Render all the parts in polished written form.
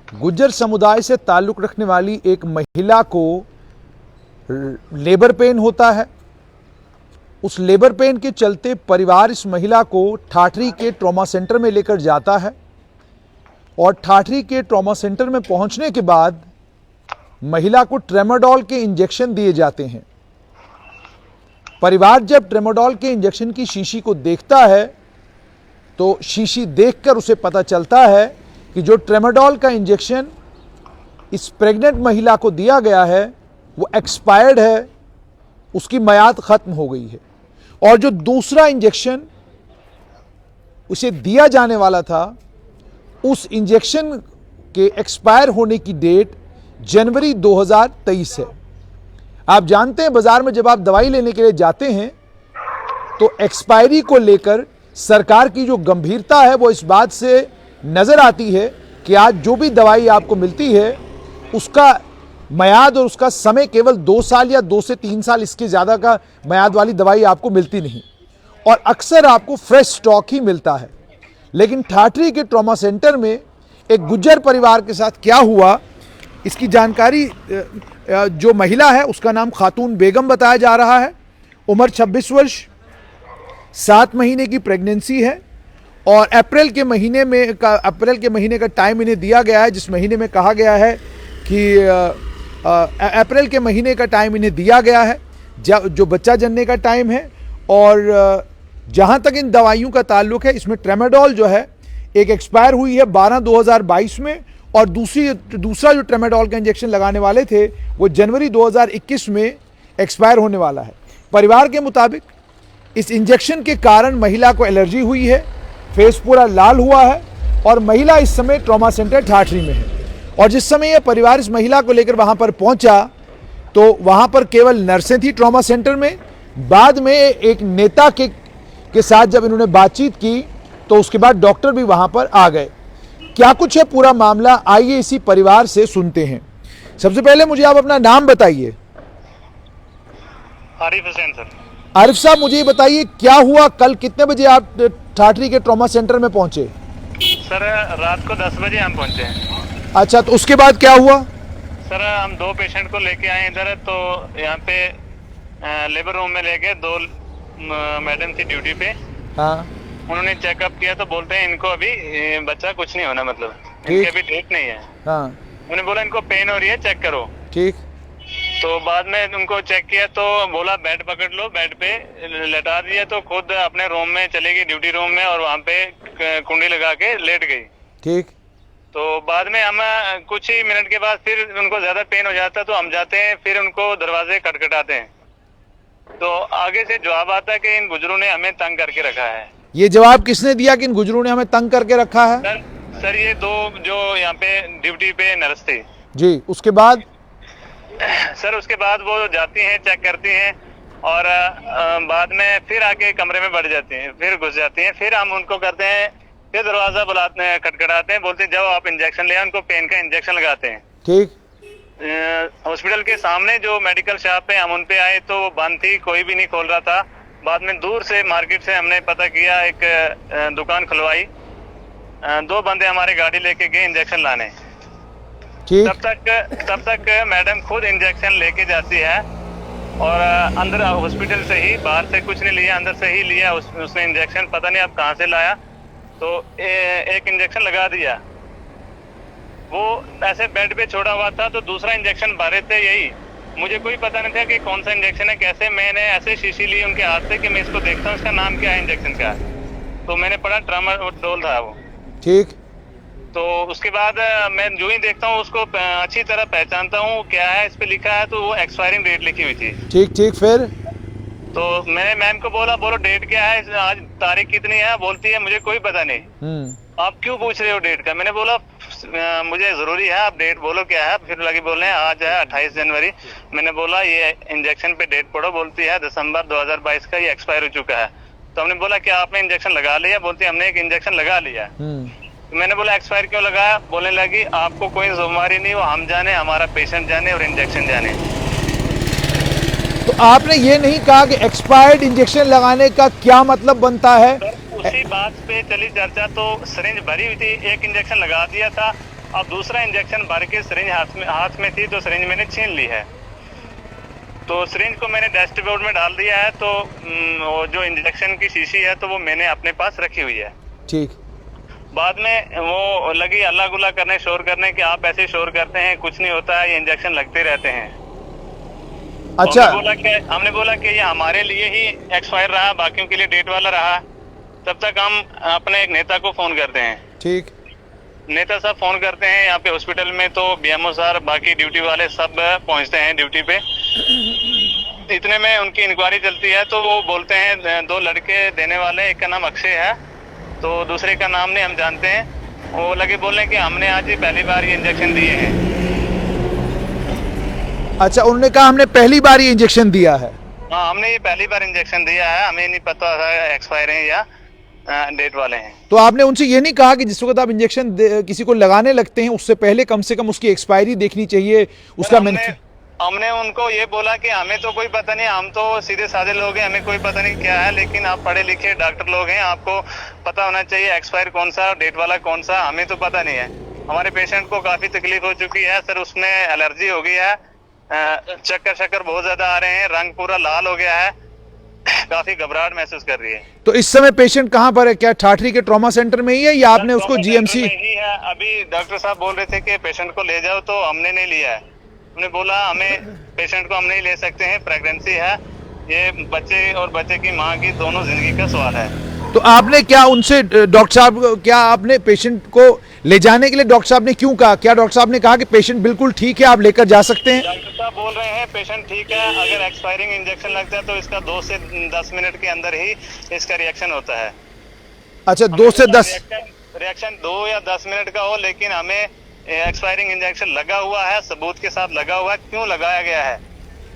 गुज्जर समुदाय से ताल्लुक़ रखने वाली एक महिला को लेबर पेन होता है। उस लेबर पेन के चलते परिवार इस महिला को ठाठरी के ट्रॉमा सेंटर में लेकर जाता है और ठाठरी के ट्रॉमा सेंटर में पहुंचने के बाद महिला को ट्रेमाडोल के इंजेक्शन दिए जाते हैं। परिवार जब ट्रेमाडोल के इंजेक्शन की शीशी को देखता है तो शीशी देखकर उसे पता चलता है कि जो ट्रेमाडोल का इंजेक्शन इस प्रेग्नेंट महिला को दिया गया है वो एक्सपायर्ड है, उसकी मियाद ख़त्म हो गई है। और जो दूसरा इंजेक्शन उसे दिया जाने वाला था उस इंजेक्शन के एक्सपायर होने की डेट जनवरी 2023 है। आप जानते हैं बाज़ार में जब आप दवाई लेने के लिए जाते हैं तो एक्सपायरी को लेकर सरकार की जो गंभीरता है वो इस बात से नज़र आती है कि आज जो भी दवाई आपको मिलती है उसका मियाद और उसका समय केवल 2 साल या 2 से 3 साल, इसके ज़्यादा का मियाद वाली दवाई आपको मिलती नहीं और अक्सर आपको फ्रेश स्टॉक ही मिलता है। लेकिन ठाठरी के ट्रॉमा सेंटर में एक गुज्जर परिवार के साथ क्या हुआ, इसकी जानकारी जो महिला है उसका नाम खातून बेगम बताया जा रहा है। उम्र 26 वर्ष, 7 महीने की प्रेगनेंसी है और अप्रैल के महीने का टाइम इन्हें दिया गया है, जिस महीने में कहा गया है कि अप्रैल के महीने का टाइम इन्हें दिया गया है जो बच्चा जनने का टाइम है। और जहाँ तक इन दवाइयों का ताल्लुक है, इसमें ट्रेमाडोल जो है एक एक्सपायर हुई है 12/2022 में और दूसरा जो ट्रेमाडोल का इंजेक्शन लगाने वाले थे वो जनवरी 2021 में एक्सपायर होने वाला है। परिवार के मुताबिक इस इंजेक्शन के कारण महिला को एलर्जी हुई है, फेस पूरा लाल हुआ है और महिला इस समय ट्रॉमा सेंटर ठाठरी में है। और जिस समय यह परिवार इस महिला को लेकर वहाँ पर पहुँचा तो वहाँ पर केवल नर्सें थी ट्रॉमा सेंटर में। बाद में एक नेता के साथ जब इन्होंने बातचीत की तो उसके बाद डॉक्टर भी वहाँ पर आ गए। क्या कुछ है पूरा मामला, आइए इसी परिवार से सुनते हैं। सबसे पहले मुझे आप अपना नाम बताइए। आरिफ हुसैन सर। आरिफ साहब, मुझे ये बताइए क्या हुआ, कल कितने बजे आप ठाठरी के ट्रॉमा सेंटर में पहुंचे? सर रात को 10 बजे हम पहुंचे हैं। अच्छा, तो उसके बाद क्या हुआ? सर हम 2 पेशेंट को लेके आए इधर, तो यहाँ पे लेबर रूम में ले गए। 2 मैडम थी ड्यूटी पे। हाँ, उन्होंने चेकअप किया तो बोलते हैं इनको अभी बच्चा कुछ नहीं होना, मतलब इनके अभी डेट नहीं है। हाँ, उन्होंने बोला इनको पेन हो रही है, चेक करो। ठीक। तो बाद में उनको चेक किया तो बोला बेड पकड़ लो, बेड पे लेटा दिया तो खुद अपने रूम में चली गई, ड्यूटी रूम में, और वहाँ पे कुंडी लगा के लेट गई। ठीक। तो बाद में हम कुछ ही मिनट के बाद फिर उनको ज्यादा पेन हो जाता है तो हम जाते हैं, फिर उनको दरवाजे खटखटाते हैं तो आगे से जवाब आता है कि इन गुजरों ने हमें तंग करके रखा है। ये जवाब किसने दिया कि इन गुजरों ने हमें तंग करके रखा है? सर ये 2 जो यहाँ पे ड्यूटी पे नर्स थी जी। उसके बाद? सर उसके बाद वो जाती हैं, चेक करती हैं और बाद में फिर आके कमरे में बढ़ जाती हैं, फिर घुस जाती हैं। फिर हम उनको करते हैं, फिर दरवाजा बुलाते हैं, खटखटाते हैं, बोलते हैं जाओ आप इंजेक्शन ले आओ, उनको पेन का इंजेक्शन लगाते हैं। ठीक। हॉस्पिटल के सामने जो मेडिकल शॉप है हम उन पे आए तो वो बंद थी, कोई भी नहीं खोल रहा था। बाद में दूर से मार्केट से हमने पता किया, एक दुकान खुलवाई, 2 बंदे हमारे गाड़ी लेके गए इंजेक्शन लाने। ठीक। तब तक मैडम खुद इंजेक्शन लेके जाती है और अंदर हॉस्पिटल से ही, बाहर से कुछ नहीं लिया, अंदर से ही लिया उसने इंजेक्शन, पता नहीं अब कहाँ से लाया। तो एक इंजेक्शन लगा दिया, वो ऐसे बेड पे छोड़ा हुआ था तो दूसरा इंजेक्शन भरे थे, यही मुझे कोई पता नहीं था कि कौन सा इंजेक्शन है। कैसे मैंने ऐसे शीशी ली उनके हाथ से कि मैं इसको देखता हूँ इसका नाम क्या है इंजेक्शन का, तो मैंने पढ़ा ट्रामाडोल था वो। ठीक। तो उसके बाद मैं जो ही देखता हूँ उसको अच्छी तरह पहचानता हूँ क्या है इस पे लिखा है, तो वो एक्सपायरिंग डेट लिखी हुई थी। ठीक। ठीक। फिर? तो मैंने मैम को बोलो डेट क्या है, आज तारीख कितनी है? बोलती है मुझे कोई पता नहीं। आप क्यों पूछ रहे हो डेट का? मैंने बोला मुझे जरूरी है, आप डेट बोलो क्या है। फिर लगी बोलने आज है 28 जनवरी। मैंने बोला ये इंजेक्शन पे डेट पढ़ो, बोलती है दिसंबर 2022 का ये एक्सपायर हो चुका है। तो हमने बोला क्या आपने इंजेक्शन लगा लिया? बोलती है हमने एक इंजेक्शन लगा लिया। तो मैंने बोला एक्सपायर क्यों लगाया? बोलने लगी आपको कोई जिम्मेदारी नहीं, वो हम जाने, हमारा पेशेंट जाने और इंजेक्शन जाने। तो आपने ये नहीं कहा कि एक्सपायर्ड इंजेक्शन लगाने का क्या मतलब बनता है? उसी बात पे चली चर्चा, तो सिरिंज भरी हुई थी, एक इंजेक्शन लगा दिया था अब दूसरा इंजेक्शन भर के सिरिंज हाथ में थी, तो सिरिंज मैंने छीन ली है। तो सिरिंज को मैंने डस्टबिन में डाल दिया है। तो वो जो इंजेक्शन की शीशी है तो वो मैंने अपने पास रखी हुई है। ठीक। बाद में वो लगी अल्लाह गुल्ला करने, शोर करने कि आप ऐसे शोर करते हैं, कुछ नहीं होता है, ये इंजेक्शन लगते रहते हैं। अच्छा। हमने बोला कि ये हमारे लिए ही एक्सपायर रहा, बाकियों के लिए डेट वाला रहा। तब तक हम अपने एक नेता को फोन करते हैं। ठीक। नेता साहब फोन करते हैं यहाँ पे हॉस्पिटल में, तो बीएमओ सर बाकी ड्यूटी वाले सब पहुंचते हैं ड्यूटी पे। इतने में उनकी इंक्वायरी चलती है, तो वो बोलते हैं 2 लड़के देने वाले, एक का नाम अक्षय है तो दूसरे का नाम नहीं हम जानते हैं। वो लगे बोलने कि हमने आज ही पहली बार ये इंजेक्शन दिए हैं। अच्छा, उन्होंने कहा हमने पहली बार ये इंजेक्शन दिया है। हाँ, हमने ये पहली बार इंजेक्शन दिया है, हमें नहीं पता था एक्सपायर है या डेट वाले हैं। तो आपने उनसे ये नहीं कहा कि जिस वक्त आप इंजेक्शन किसी को लगाने लगते हैं उससे पहले कम से कम उसकी एक्सपायरी देखनी चाहिए, उसका हमने उनको ये बोला कि हमें तो कोई पता नहीं, हम तो सीधे साधे लोग हैं, हमें कोई पता नहीं क्या है, लेकिन आप पढ़े लिखे डॉक्टर लोग हैं, आपको पता होना चाहिए एक्सपायर कौन सा, डेट वाला कौन सा, हमें तो पता नहीं है। हमारे पेशेंट को काफी तकलीफ हो चुकी है सर, उसमें एलर्जी हो गई है, चक्कर बहुत ज्यादा आ रहे हैं, रंग पूरा लाल हो गया है, काफी घबराहट महसूस कर रही है। तो इस समय पेशेंट कहाँ पर है? क्या ठाठरी के ट्रॉमा सेंटर में ही है या आपने उसको जीएमसी? ही है। अभी डॉक्टर साहब बोल रहे थे कि पेशेंट को ले जाओ, तो हमने नहीं लिया है। हमने बोला हमें पेशेंट को हम नहीं ले सकते हैं, प्रेगनेंसी है, ये बच्चे और बच्चे की माँ की दोनों जिंदगी का सवाल है। तो आपने क्या उनसे डॉक्टर साहब, क्या आपने पेशेंट को ले जाने के लिए डॉक्टर साहब ने क्यों कहा? क्या डॉक्टर साहब ने कहा कि पेशेंट बिल्कुल ठीक है, आप लेकर जा सकते हैं? डॉक्टर साहब बोल रहे हैं पेशेंट ठीक है, अगर एक्सपायरिंग इंजेक्शन लगता है तो इसका 2 से 10 मिनट के अंदर ही इसका रिएक्शन होता है। अच्छा, 2 से 10 रिएक्शन 2 या 10 मिनट का हो, लेकिन हमें एक्सपायरिंग इंजेक्शन लगा हुआ है, सबूत के साथ लगा हुआ है। क्यों लगाया गया है?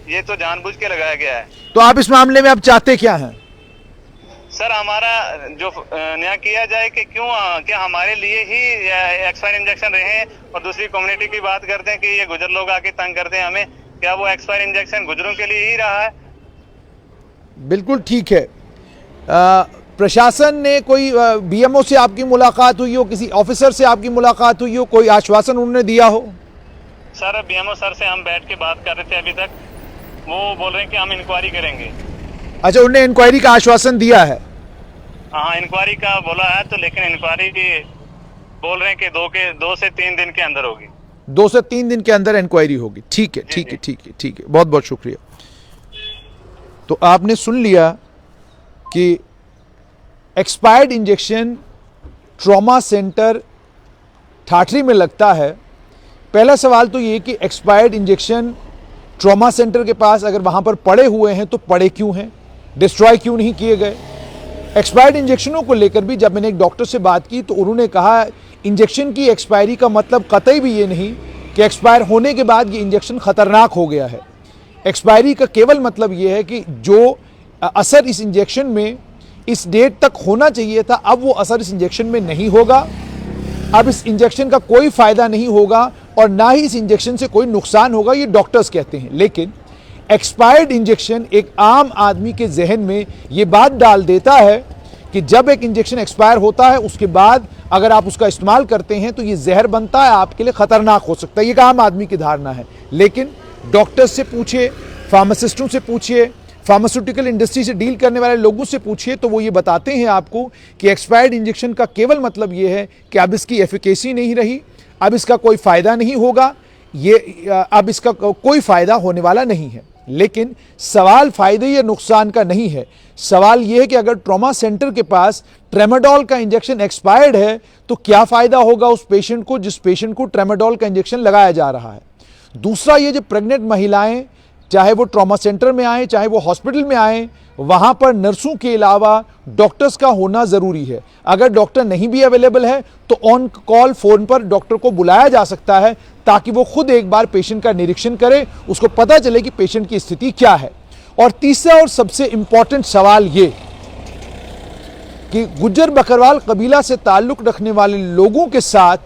ये तो जानबूझ के लगाया गया है। तो आप इस मामले में आप चाहते क्या हैं? सर, हमारा जो न्याय किया जाए कि क्यों, क्या हमारे लिए ही एक्सपायर इंजेक्शन रहे, और दूसरी कम्युनिटी की बात करते हैं कि ये गुजर लोग आके तंग करते हैं हमें, क्या वो एक्सपायर इंजेक्शन गुजरों के लिए ही रहा है? बिल्कुल ठीक है। प्रशासन ने कोई बीएमओ से आपकी मुलाकात हुई हो, किसी ऑफिसर से आपकी मुलाकात हुई हो, कोई आश्वासन उन्होंने दिया हो? सर, बीएमओ सर से हम बैठ के बात कर रहे थे अभी तक, वो बोल रहे हैं कि हम इंक्वायरी करेंगे। अच्छा, उन्होंने इंक्वायरी का आश्वासन दिया है? हाँ, इंक्वायरी का बोला है, तो लेकिन इंक्वायरी बोल रहे हैं कि 2 से 3 दिन के अंदर होगी। 2 से 3 दिन के अंदर इंक्वायरी होगी। ठीक है, ठीक है, ठीक है, ठीक है, बहुत बहुत शुक्रिया। तो आपने सुन लिया कि expired injection trauma centre Thathri में लगता है। पहला सवाल तो ये कि एक्सपायर्ड इंजेक्शन ट्रॉमा सेंटर के पास अगर वहाँ पर पड़े हुए हैं तो पड़े क्यों हैं, डिस्ट्रॉय क्यों नहीं किए गए? एक्सपायर्ड इंजेक्शनों को लेकर भी जब मैंने एक डॉक्टर से बात की तो उन्होंने कहा इंजेक्शन की एक्सपायरी का मतलब कतई भी ये नहीं कि एक्सपायर होने के बाद ये इंजेक्शन ख़तरनाक हो गया है। एक्सपायरी का केवल मतलब ये है कि जो असर इस इंजेक्शन में इस डेट तक होना चाहिए था, अब वो असर इस इंजेक्शन में नहीं होगा, अब इस इंजेक्शन का कोई फ़ायदा नहीं होगा और ना ही इस इंजेक्शन से कोई नुकसान होगा, ये डॉक्टर्स कहते हैं। लेकिन एक्सपायर्ड इंजेक्शन एक आम आदमी के जहन में ये बात डाल देता है कि जब एक इंजेक्शन एक्सपायर होता है उसके बाद अगर आप उसका इस्तेमाल करते हैं तो ये जहर बनता है, आपके लिए ख़तरनाक हो सकता है। ये एक आम आदमी की धारणा है। लेकिन डॉक्टर्स से पूछिए, फार्मासिस्टों से पूछिए, फार्मास्यूटिकल इंडस्ट्री से डील करने वाले लोगों से पूछिए, तो वो ये बताते हैं आपको कि एक्सपायर्ड इंजेक्शन का केवल मतलब ये है कि अब इसकी एफिकेसी नहीं रही, अब इसका कोई फ़ायदा नहीं होगा, अब इसका कोई फ़ायदा होने वाला नहीं है। लेकिन सवाल फ़ायदे या नुकसान का नहीं है, सवाल यह है कि अगर ट्रॉमा सेंटर के पास ट्रेमाडोल का इंजेक्शन एक्सपायर्ड है तो क्या फ़ायदा होगा उस पेशेंट को जिस पेशेंट को ट्रेमाडोल का इंजेक्शन लगाया जा रहा है। दूसरा, ये जो प्रेग्नेंट महिलाएं, चाहे वो ट्रॉमा सेंटर में आए चाहे वो हॉस्पिटल में आए, वहाँ पर नर्सों के अलावा डॉक्टर्स का होना ज़रूरी है। अगर डॉक्टर नहीं भी अवेलेबल है तो ऑन कॉल फ़ोन पर डॉक्टर को बुलाया जा सकता है ताकि वो खुद एक बार पेशेंट का निरीक्षण करे, उसको पता चले कि पेशेंट की स्थिति क्या है। और तीसरा और सबसे इम्पॉर्टेंट सवाल ये कि गुज्जर बकरवाल कबीला से ताल्लुक़ रखने वाले लोगों के साथ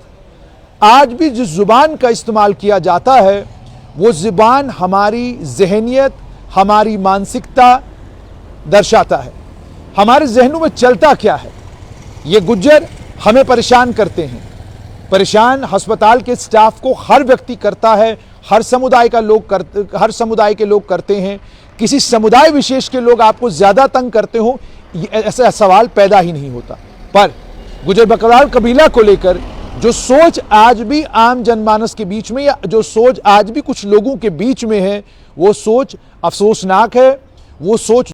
आज भी जिस ज़ुबान का इस्तेमाल किया जाता है वो ज़ुबान हमारी जहनियत, हमारी मानसिकता दर्शाता है। हमारे जहनों में चलता क्या है, ये गुज्जर हमें परेशान करते हैं, परेशान अस्पताल के स्टाफ को हर व्यक्ति करता है, हर समुदाय के लोग करते हैं। किसी समुदाय विशेष के लोग आपको ज्यादा तंग करते हो, ऐसा सवाल पैदा ही नहीं होता। पर गुजर बकरवाल कबीला को लेकर जो सोच आज भी आम जनमानस के बीच में, या जो सोच आज भी कुछ लोगों के बीच में है, वो सोच अफसोसनाक है। वो सोच